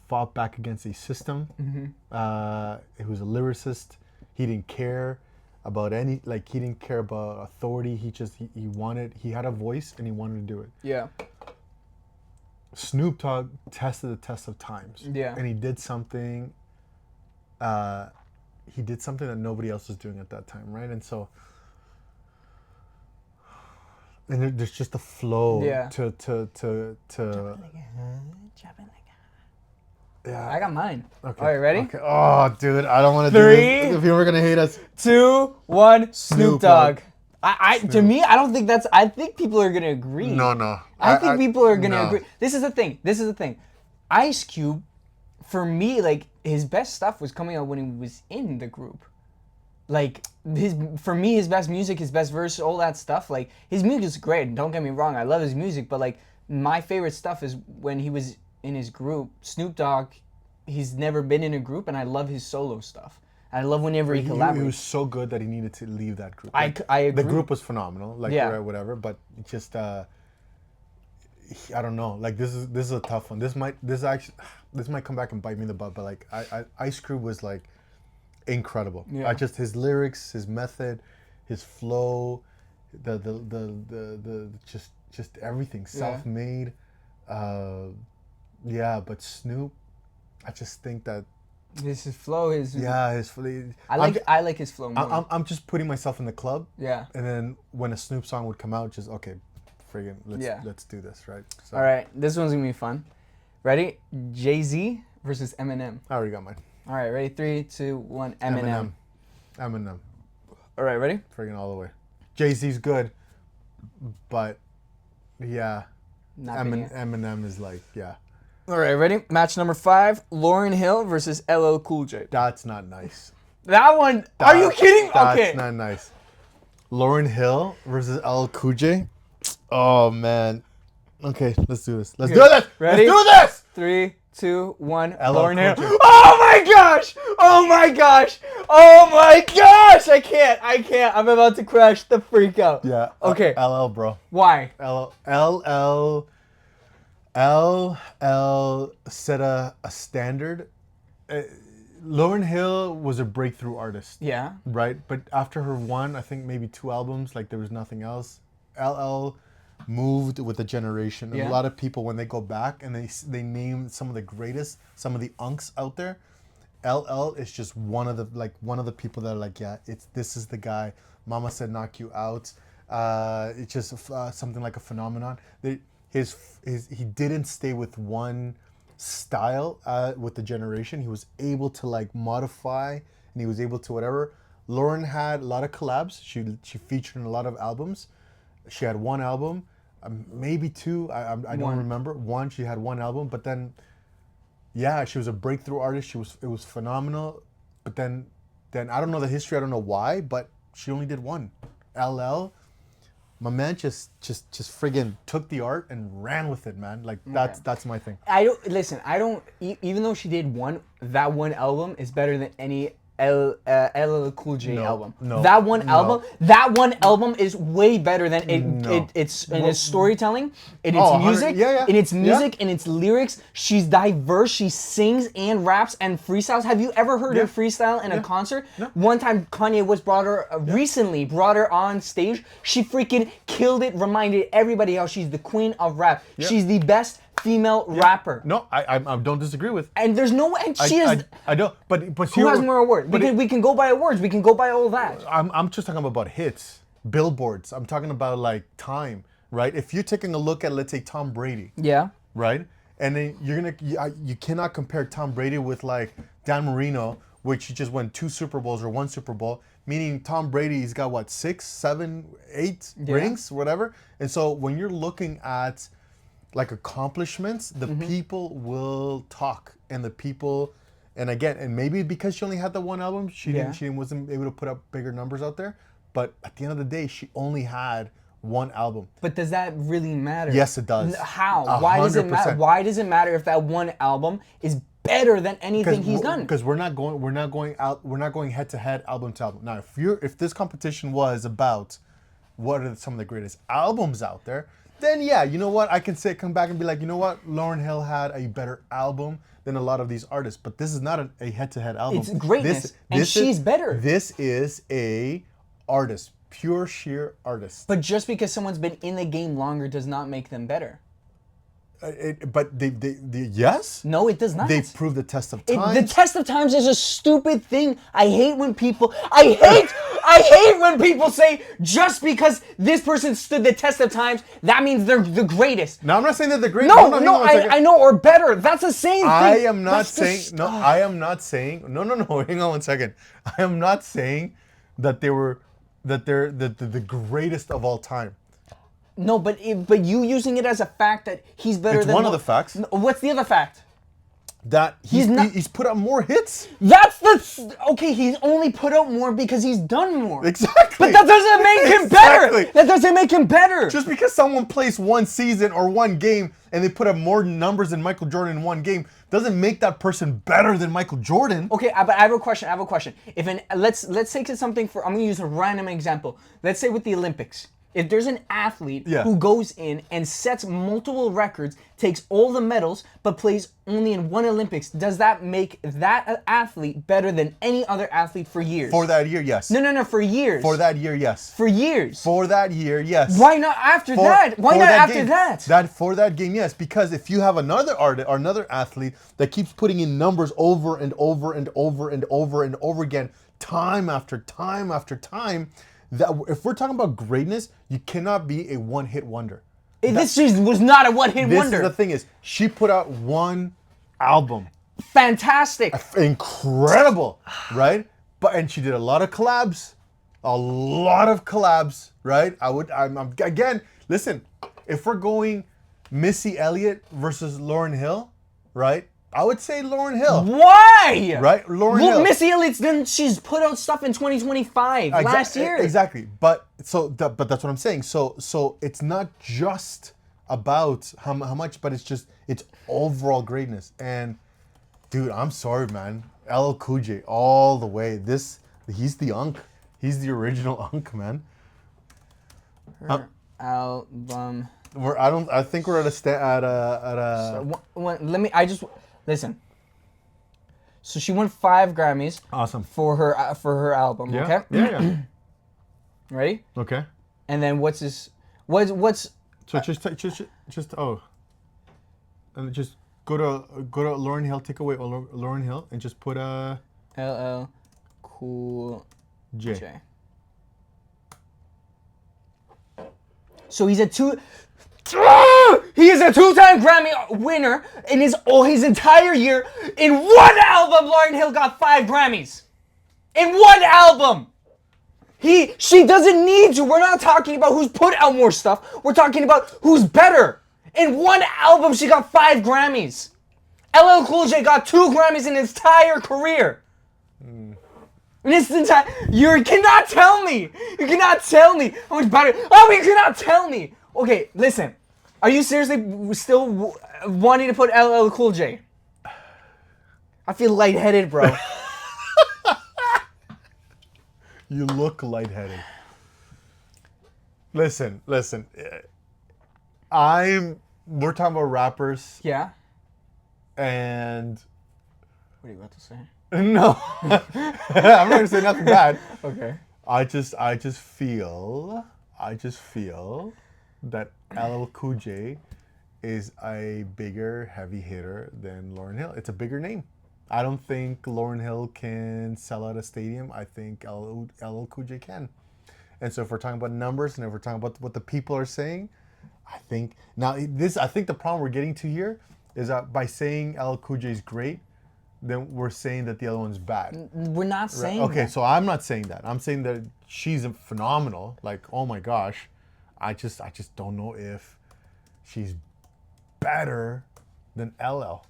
fought back against a system. He was a lyricist. He didn't care about he didn't care about authority. He had a voice and he wanted to do it. Yeah. Snoop Dogg tested the test of times. Yeah. And he did something. He did something that nobody else was doing at that time, right? And so, and there's just a flow to. Yeah. I got mine. Okay. All right, ready? Okay. Oh, dude, I don't want to do 3, this. If you were gonna hate us. 2, 1. Snoop Dogg. Snoop. To me, I don't think that's. I think people are gonna agree. No. I think people are gonna no. agree. This is the thing. Ice Cube, for me, like his best stuff was coming out when he was in the group. Like his best music, his best verse, all that stuff. Like his music is great. Don't get me wrong, I love his music. But like my favorite stuff is when he was in his group. Snoop Dogg, he's never been in a group, and I love his solo stuff. I love whenever he collaborates. He was so good that he needed to leave that group. I agree. The group was phenomenal, whatever. But just I don't know. Like this is a tough one. This might come back and bite me in the butt. But like Ice Cube was like incredible. Yeah. Just his lyrics, his method, his flow, the just everything self-made. But Snoop, I just think that. His flow is. Yeah, his flow. I like his flow more. I'm just putting myself in the club. Yeah. And then when a Snoop song would come out, just okay, friggin' let's do this, right? So, all right, this one's gonna be fun. Ready? Jay-Z versus Eminem. I already got mine. All right, ready? 3, 2, 1. Eminem. All right, ready? Friggin' all the way. Jay-Z's good, but yeah, Eminem is like All right, ready? Match number 5. Lauryn Hill versus LL Cool J. That's not nice. That one. Are you kidding? Okay. That's not nice. Lauryn Hill versus LL Cool J. Oh man. Okay, let's do this. Let's do this. Ready? Let's do this. 3, 2, 1. LL Lauryn Hill. Cool J. Oh my gosh! Oh my gosh! Oh my gosh! I can't. I'm about to crash the freak out. Yeah. Okay. LL, bro. Why? LL set a standard. Lauryn Hill was a breakthrough artist. Yeah. Right? But after her one, I think maybe 2 albums, like there was nothing else. LL moved with a generation. And a lot of people, when they go back and they name some of the greatest, some of the unks out there, LL is just one of the people that are like, this is the guy. Mama said knock you out. It's just something like a phenomenon. He didn't stay with one style with the generation. He was able to like modify, and he was able to whatever. Lauryn had a lot of collabs. She featured in a lot of albums. She had one album, maybe 2. I don't remember. She had one album, but then she was a breakthrough artist. It was phenomenal. But then I don't know the history. I don't know why, but she only did one. LL. My man just friggin' took the art and ran with it, man. Like that's my thing. Even though she did one, that one album is better than any LL Cool J No, album. no, That one no. album is way better than it's in its storytelling, in its 100 music, yeah. in its music, Yeah. in its lyrics. She's diverse. She sings and raps and freestyles. Have you ever heard her freestyle in a concert? No. One time Kanye West recently brought her on stage. She freaking killed it. Reminded everybody how she's the queen of rap. Yeah. She's the best female rapper. No, I don't disagree with. And there's no way. And she is. I don't. But Who has more awards? We can go by awards. We can go by all that. I'm just talking about hits, billboards. I'm talking about like time, right? If you're taking a look at, let's say, Tom Brady, Yeah. right? And then you cannot compare Tom Brady with like Dan Marino, which he just won 2 Super Bowls or 1 Super Bowl. Meaning Tom Brady's got what, 6, 7, 8 rings, whatever. And so when you're looking at like accomplishments, the people will talk, and the people, and again, and maybe because she only had the one album, she wasn't able to put up bigger numbers out there. But at the end of the day, she only had one album. But does that really matter? Yes, it does. How? Why does it matter? 100%. Why does it matter if that one album is better than anything he's done? Because we're not going head to head, album to album. Now, if this competition was about what are some of the greatest albums out there, then yeah, you know what? I can come back and be like, you know what? Lauryn Hill had a better album than a lot of these artists, but this is not a head to head album. It's greatness, and she's better. This is a artist, pure sheer artist. But just because someone's been in the game longer does not make them better. But they yes? No, it does not. They proved the test of time. The test of times is a stupid thing. I hate when people. I hate when people say just because this person stood the test of times, that means they're the greatest. No, I'm not saying that they're great. No, I know, or better. That's the same thing. I am not saying. No, hang on one second. I am not saying that they're the greatest of all time. No, but you using it as a fact that he's better It's than one of the facts. What's the other fact? That he's put out more hits. Okay. He's only put out more because he's done more. Exactly. But that doesn't make him better. That doesn't make him better. Just because someone plays one season or one game and they put up more numbers than Michael Jordan in one game doesn't make that person better than Michael Jordan. Okay, but I have a question. Let's take something I'm gonna use a random example. Let's say with the Olympics. If there's an athlete who goes in and sets multiple records, takes all the medals, but plays only in one Olympics, does that make that athlete better than any other athlete for years? For that year, yes. No, for years. For that year, yes. For years. For that year, yes. Why not after that? Why not after that? For that game, yes. Because if you have another artist or another athlete that keeps putting in numbers over and over and over and over and over again, time after time after time, that if we're talking about greatness, you cannot be a one-hit wonder. This was not a one-hit wonder. The thing is, she put out one album. Fantastic. Incredible, right? And she did a lot of collabs. Right? I'm again, listen, if we're going Missy Elliott versus Lauryn Hill, right? I would say Lauryn Hill. Why? Right? Lauryn Hill. Missy Elliott's she's put out stuff in 2025 last year. Exactly. But that's what I'm saying. So it's not just about how much, but it's overall greatness. And dude, I'm sorry, man. LL Cool J all the way. He's the unk. He's the original unk, man. Her album. I think we're at a. Listen. So she won 5 Grammys. Awesome. For her album. Yeah. Okay. Yeah. Ready? Okay. And then what's? So and just go to Lauryn Hill. Take away Lauryn Hill and just put LL Cool J. So he is a 2-time Grammy winner in his entire year. In one album, Lauryn Hill got 5 Grammys. In one album. She doesn't need to. We're not talking about who's put out more stuff. We're talking about who's better. In one album, she got 5 Grammys. LL Cool J got 2 Grammys in his entire career. You cannot tell me. You cannot tell me how much better. Oh, you cannot tell me. Okay, listen. Are you seriously still wanting to put LL Cool J? I feel lightheaded, bro. You look lightheaded. Listen. We're talking about rappers, Yeah. and What are you about to say? no, I'm not gonna say nothing bad. Okay. I just feel that LL Cool J is a bigger heavy hitter than Lauryn Hill. It's a bigger name. I don't think Lauryn Hill can sell out a stadium. I think LL Cool J can. And so if we're talking about numbers and if we're talking about what the people are saying, I think the problem we're getting to here is that by saying LL Cool J is great, then we're saying that the other one's bad. We're not saying Okay, that. so I'm not saying that. I'm saying that she's phenomenal. Like, oh my gosh, I just don't know if she's better than LL.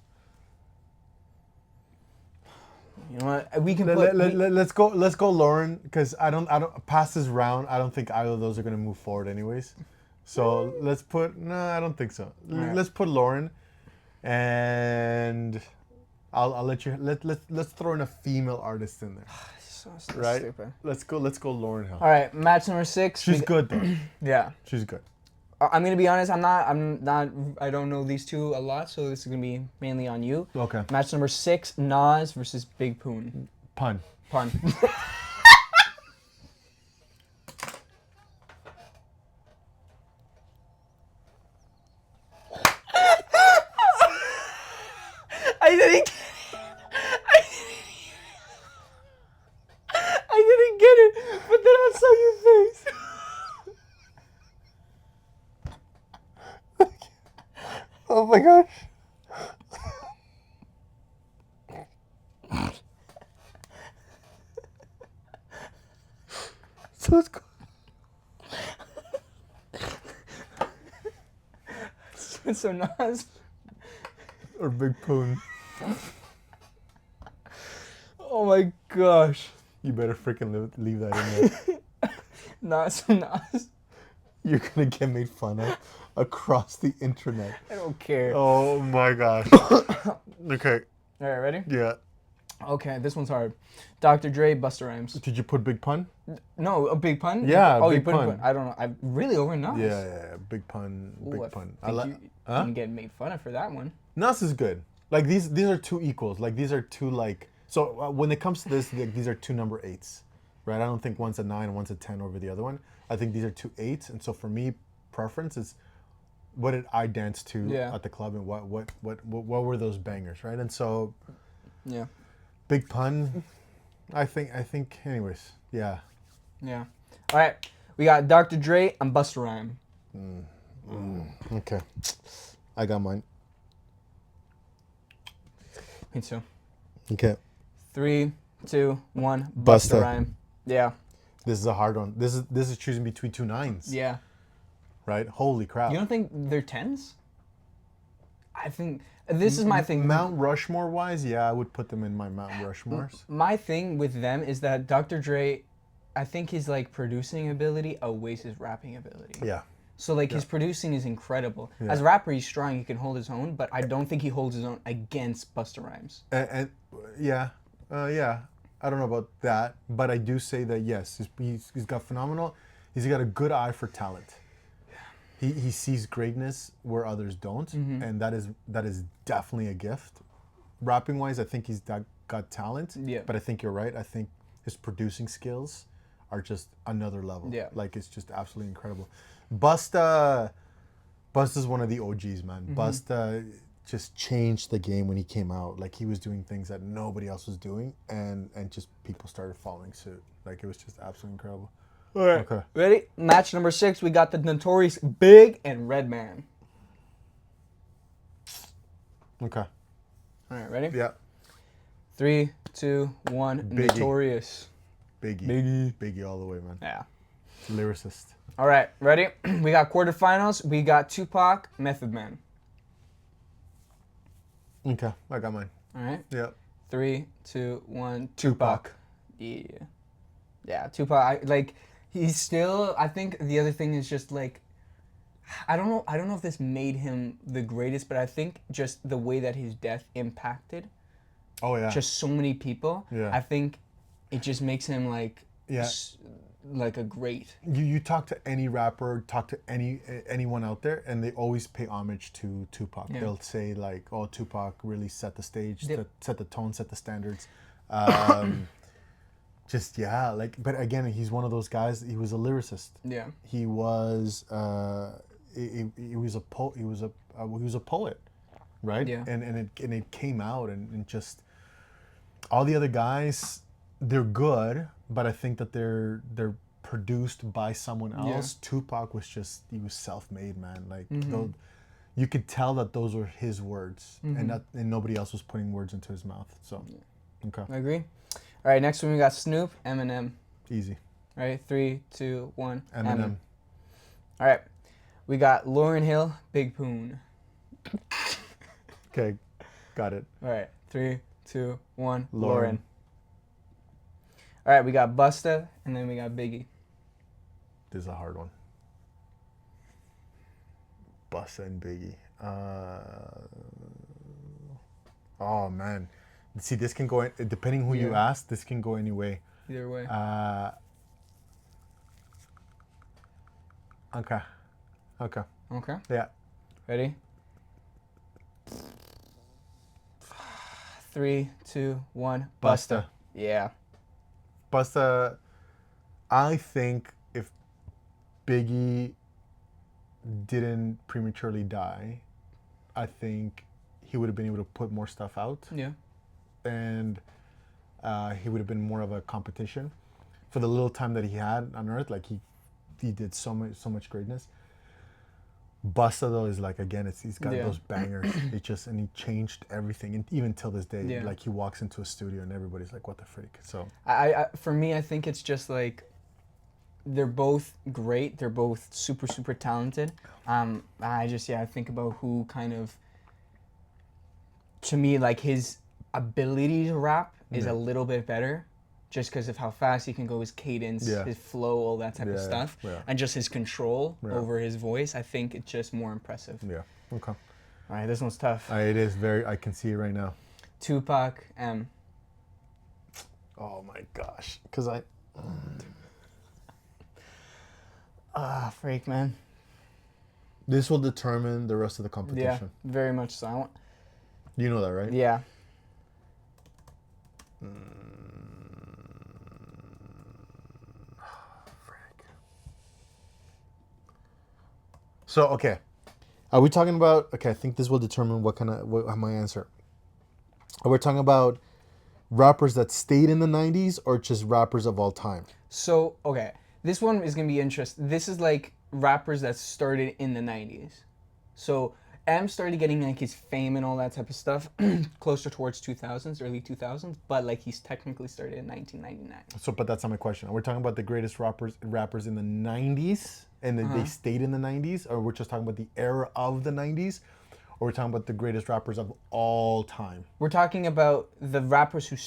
You know what? We can Let's go Lauren, because I don't past this round. I don't think either of those are gonna move forward anyways. So let's put I don't think so. Right. Let's put Lauren, and I'll let you let's throw in a female artist in there. so Right? stupid. Let's go Lauryn Hill. All right, match number 6. She's good though. Yeah. She's good. I'm gonna be honest. I don't know these two a lot, so this is gonna be mainly on you. Okay. Match number 6: Nas versus Big Pun. Pun. Pun. I didn't. I didn't get it, but then I saw your face. Oh my gosh. So it's cool. So Nas. Or Big Poon. Oh my gosh. You better freaking leave that in there. Nas. You're gonna get made fun of across the internet. I don't care. Oh my gosh. Okay. All right, ready? Yeah. Okay, this one's hard. Dr. Dre, Busta Rhymes. Did you put Big Pun? No, a Big Pun? Yeah, oh, Big you put Pun. A pun. I don't know. I really over Nas. Yeah. Big Pun. Ooh, Big I Pun. think you didn't get made fun of for that one. Nas is good. Like these are two equals. Like these are two like. So when it comes to this, like, these are two number 8s, right? I don't think one's a 9 and one's a 10 over the other one. I think these are two 8s, and so for me, preference is what did I dance to at the club, and what were those bangers, right? And so, Yeah. Big Pun, I think. Anyways, yeah. Yeah. All right, we got Dr. Dre and Busta Rhymes. Okay, I got mine. Me too. Okay. 3, 2, 1. Busta. Rhymes. Yeah. This is a hard one. This is choosing between two 9s. Yeah. Right? Holy crap. You don't think they're 10s? I think this is my thing. Mount Rushmore wise, yeah, I would put them in my Mount Rushmores. My thing with them is that Dr. Dre, I think his like producing ability outweighs his rapping ability. Yeah. So like his producing is incredible. As a rapper, he's strong. He can hold his own, but I don't think he holds his own against Busta Rhymes. And yeah, I don't know about that, but I do say that yes, he's got phenomenal. He's got a good eye for talent. He sees greatness where others don't, and that is definitely a gift. Rapping wise, I think he's got talent. Yeah. But I think you're right. I think his producing skills are just another level. Yeah. Like it's just absolutely incredible. Busta's one of the OGs, man. Busta just changed the game when he came out. Like he was doing things that nobody else was doing, and just people started following suit. Like it was just absolutely incredible. All right. Okay. Ready? Match number 6. We got the notorious Big and Redman. Okay. All right. Ready? Yeah. 3, 2, 1. Biggie. Notorious. Biggie all the way, man. Yeah. Lyricist. All right. Ready? We got quarterfinals. We got Tupac, Method Man. Okay, I got mine. All right. Yeah. 3, 2, 1. Tupac. Yeah. Yeah. Tupac. He's still. I think the other thing is just like. I don't know if this made him the greatest, but I think just the way that his death impacted Oh yeah. just so many people. Yeah. I think it just makes him like Yeah. like a great. You talk to any rapper, talk to anyone out there, and they always pay homage to Tupac. Yeah. They'll say like, "Oh, Tupac really set the stage, set the tone, set the standards." Just but again, he's one of those guys. He was a lyricist. Yeah. He was he was a poet, right? Yeah. And it came out and just all the other guys, they're good, but I think that they're produced by someone else. Yeah. Tupac was he was self-made, man. Like you could tell that those were his words, and nobody else was putting words into his mouth. So, okay, I agree. All right, next one we got Snoop, Eminem. Easy. All right, 3, 2, 1. Eminem. All right, we got Lauryn Hill, Big Poon. Okay, got it. All right, 3, 2, 1. Lauryn. Lauryn. All right, we got Busta, and then we got Biggie. This is a hard one. Busta and Biggie. Oh man, see, this can go depending who you ask. This can go any way. Either way. Okay. Okay. Yeah. Ready? 3, 2, 1. Busta. Yeah. Busta. I think if Biggie didn't prematurely die, I think he would have been able to put more stuff out. Yeah. And he would have been more of a competition for the little time that he had on Earth. Like he did so much greatness. Busta though is like, again, he's got those bangers. And he changed everything, and even till this day, like he walks into a studio and everybody's like, what the freak? So I for me, I think it's just like they're both great. They're both super, super talented. I think about who kind of, to me, like his ability to rap is a little bit better, just because of how fast he can go, his cadence, his flow, all that type of stuff, and just his control over his voice. I think it's just more impressive. Yeah. Okay. All right, this one's tough. It is very. I can see it right now. Tupac, M. Oh my gosh, because I. Freak, man. This will determine the rest of the competition. Yeah, very much so. You know that, right? Yeah. So, okay. Are we talking about... Okay, I think this will determine what my answer. Are we talking about rappers that stayed in the 90s or just rappers of all time? So, okay. This one is going to be interesting. This is like rappers that started in the 90s. So, M started getting like his fame and all that type of stuff closer towards 2000s, early 2000s, but like he's technically started in 1999. So, but that's not my question. Are we talking about the greatest rappers in the 90s and then they stayed in the 90s, or we're just talking about the era of the 90s, or we're talking about the greatest rappers of all time? We're talking about the rappers who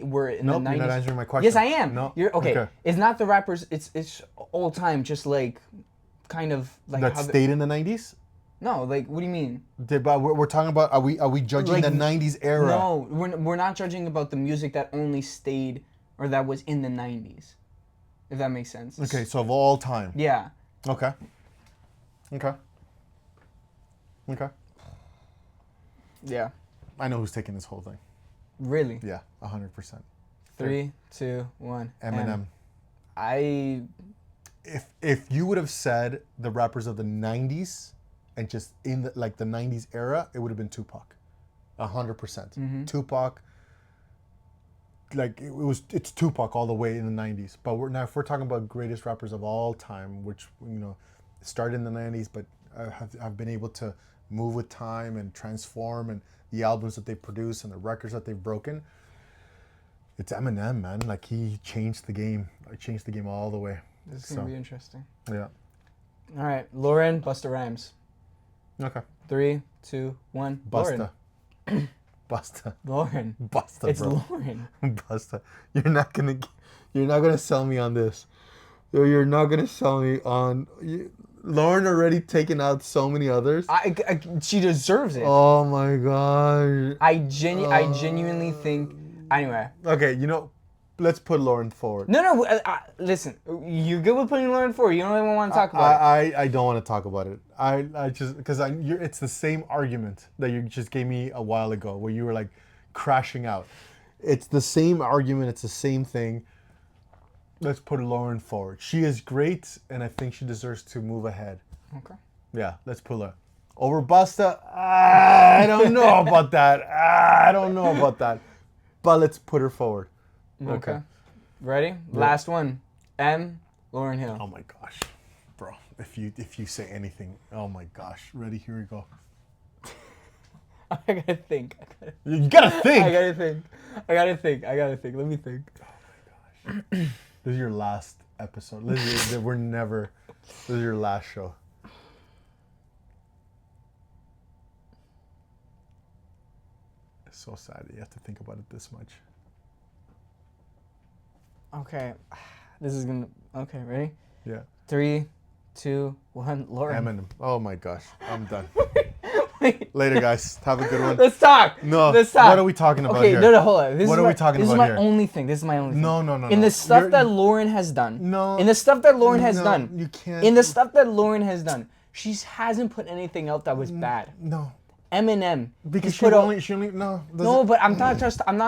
were in the 90s. You're not answering my question. Yes, I am. No. You're okay. It's not the rappers. It's all time. Just like, kind of like that stayed in the 90s. No, like, what do you mean? But we're talking about, are we judging Like, the 90s era? No, we're not judging about the music that only stayed or that was in the 90s. If that makes sense. Okay, so of all time. Yeah. Okay. Yeah. I know who's taking this whole thing. Really? Yeah, 100%. 3, 2, 1. Eminem. If you would have said the rappers of the 90s and just in the 90s era, it would have been Tupac. 100%. Tupac, it's Tupac all the way in the 90s. But if we're talking about greatest rappers of all time, which, started in the 90s, but have been able to move with time and transform, and the albums that they produce and the records that they've broken, it's Eminem, man. Like, he changed the game. He changed the game all the way. This is going to be interesting. Yeah. All right. Lauryn, Busta Rhymes. Okay. 3, 2, 1. Busta. Lauryn. Busta. Lauryn. Busta, It's bro. Lauryn. Busta. You're not gonna sell me on this. You're not gonna sell me on... Lauryn already taken out so many others. She deserves it. Oh my gosh. I genuinely think... Anyway. Okay, let's put Lauryn forward. No. Listen, you're good with putting Lauryn forward. You don't even want to talk about it. I don't want to talk about it. I just because it's the same argument that you just gave me a while ago, where you were like crashing out. It's the same argument. It's the same thing. Let's put Lauryn forward. She is great, and I think she deserves to move ahead. Okay. Yeah, let's put her over Busta. I don't know about that. I don't know about that. But let's put her forward. Okay. Ready? Last one. Lauryn Hill. Oh my gosh, bro! If you say anything, oh my gosh! Ready? Here we go. I gotta think. You gotta think. I gotta think. Let me think. Oh my gosh! This is your last episode. This is your last show. It's so sad that you have to think about it this much. Okay. This is gonna. Okay, ready? Yeah. 3, 2, 1. Lauryn. Eminem. Oh my gosh, I'm done. Wait. Later, guys. Have a good one. Let's talk. No. Let's talk. What are we talking about okay, here? No, hold on. What are we talking about here? This is my only thing. No. In the stuff that Lauryn has done. No. In the stuff that Lauryn has done. You can't. In the stuff that Lauryn has done, she hasn't put anything out that was bad. No. Eminem. Because she only no. No, but I'm not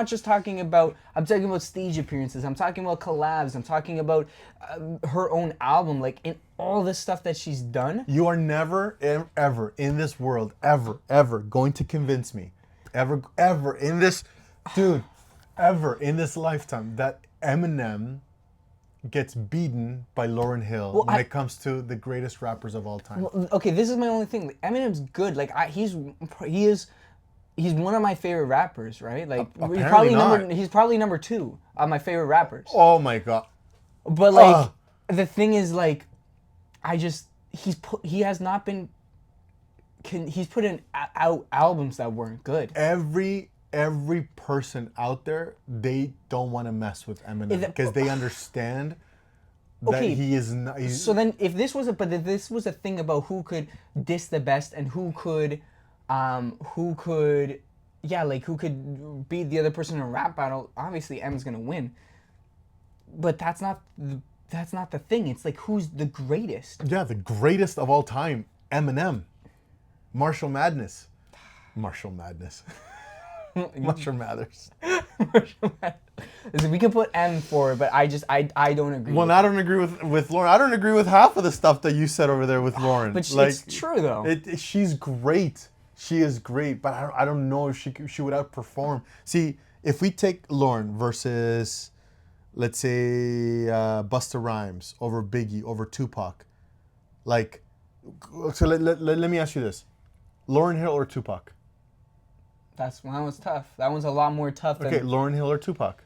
just talking about. I'm talking about stage appearances. I'm talking about collabs. I'm talking about her own album. Like in all the stuff that she's done. You are never, ever in this world, ever going to convince me, ever in this, dude, ever in this lifetime that Eminem gets beaten by Lauryn Hill when it comes to the greatest rappers of all time. Well, okay, this is my only thing. Eminem's good. Like he's one of my favorite rappers, right? Like he's probably number 2 of my favorite rappers. Oh my god. But like the thing is like he's put in out albums that weren't good. Every person out there, they don't want to mess with Eminem because they understand that he is not. So then, if this was a thing about who could diss the best and who could beat the other person in a rap battle, obviously M's gonna win. But that's not the thing. It's like who's the greatest? Yeah, the greatest of all time, Eminem, Marshall Mathers. Listen, we can put M for it, but I don't agree. Well, I don't agree with Lauryn. I don't agree with half of the stuff that you said over there with Lauryn. But it's true though. She's great. She is great, but I don't know if she would outperform. See, if we take Lauryn versus, let's say, Busta Rhymes over Biggie over Tupac, like, so let me ask you this: Lauryn Hill or Tupac? That one's tough. That one's a lot more tough than... Okay, Lauryn Hill or Tupac?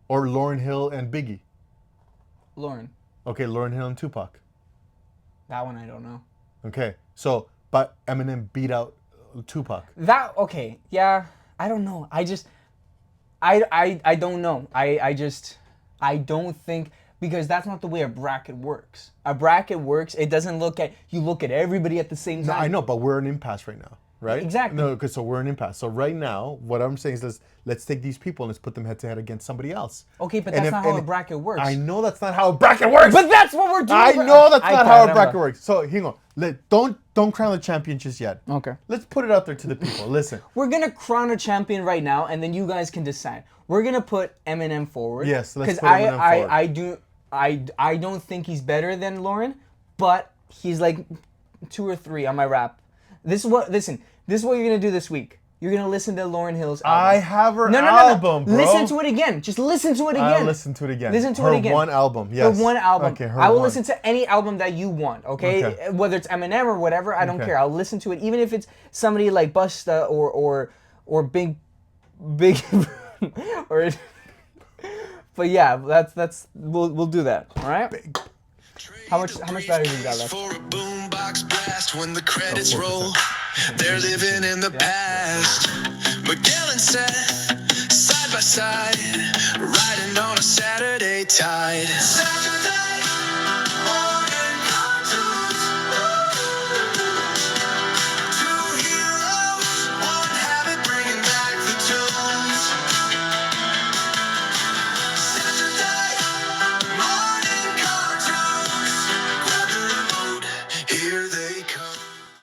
Or Lauryn Hill and Biggie? Lauryn. Okay, Lauryn Hill and Tupac. That one I don't know. Okay, so, but Eminem beat out Tupac. Okay, yeah, I don't know. I don't know. I don't think... Because that's not the way a bracket works. A bracket works, it doesn't look at everybody at the same time. No, I know, but we're in impasse right now. Right? Exactly. No, because so we're in impasse. So right now, what I'm saying is let's take these people and let's put them head to head against somebody else. Okay, but that's not how a bracket works. I know that's not how a bracket works. But that's what we're doing. I know that's not how a bracket works. So hang on. Don't crown the champion just yet. Okay. Let's put it out there to the people. Listen. We're gonna crown a champion right now, and then you guys can decide. We're gonna put Eminem forward. Yes, let's put Eminem forward. I don't think he's better than Lauryn, but he's like 2 or 3 on my rap. This is what you're gonna do this week. You're gonna listen to Lauryn Hill's album. I have her album, bro. Listen to it again. Just listen to it again. I'll listen to it again. Listen to it again. Her one album, yes. Her one album. Okay, I will listen to any album that you want, okay? Okay. Whether it's Eminem or whatever, I don't care. I'll listen to it, even if it's somebody like Busta or Big or. But yeah, that's we'll do that. All right. How much battery do you got left? For a boombox blast when the credits roll. They're living in the past. Miguel and Seth, side by side, riding on a Saturday tide.